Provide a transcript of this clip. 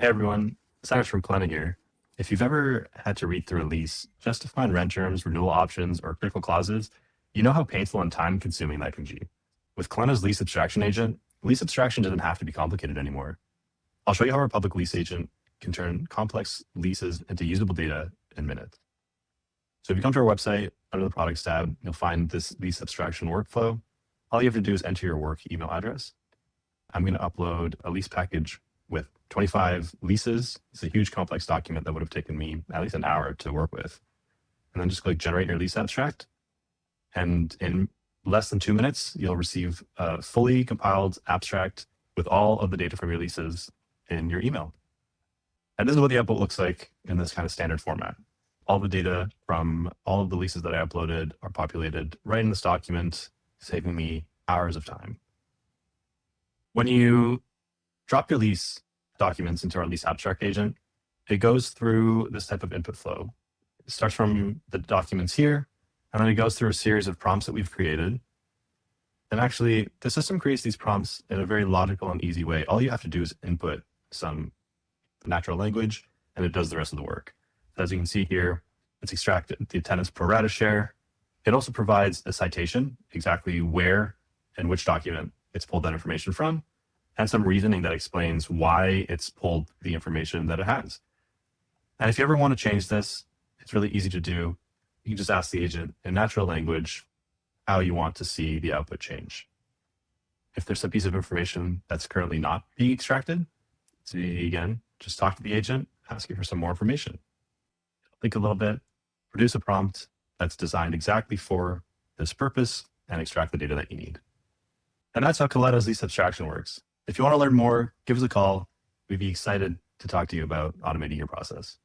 Hey everyone, Cyrus from Kolena here. If you've ever had to read through a lease just to find rent terms, renewal options, or critical clauses, you know how painful and time consuming that can be. With Kolena's lease abstraction agent, lease abstraction doesn't have to be complicated anymore. I'll show you how our public lease agent can turn complex leases into usable data in minutes. So if you come to our website, under the products tab, you'll find this lease abstraction workflow. All you have to do is enter your work email address. I'm going to upload a lease package with 25 leases. It's a huge complex document that would have taken me at least an hour to work with. And then just click generate your lease abstract. And in less than 2 minutes, you'll receive a fully compiled abstract with all of the data from your leases in your email. And this is what the output looks like in this kind of standard format. All the data from all of the leases that I uploaded are populated right in this document, saving me hours of time. When you drop your lease documents into our lease abstract agent, it goes through this type of input flow. It starts from the documents here, and then it goes through a series of prompts that we've created. And actually, the system creates these prompts in a very logical and easy way. All you have to do is input some natural language, and it does the rest of the work. As you can see here, it's extracted the attendance pro rata share. It also provides a citation, exactly where and which document it's pulled that information from, and some reasoning that explains why it's pulled the information that it has. And if you ever want to change this, it's really easy to do. You can just ask the agent in natural language how you want to see the output change. If there's a piece of information that's currently not being extracted, see again, just talk to the agent, ask you for some more information. Think a little bit, produce a prompt that's designed exactly for this purpose, and extract the data that you need. And that's how Kolena's lease abstraction works. If you want to learn more, give us a call. We'd be excited to talk to you about automating your process.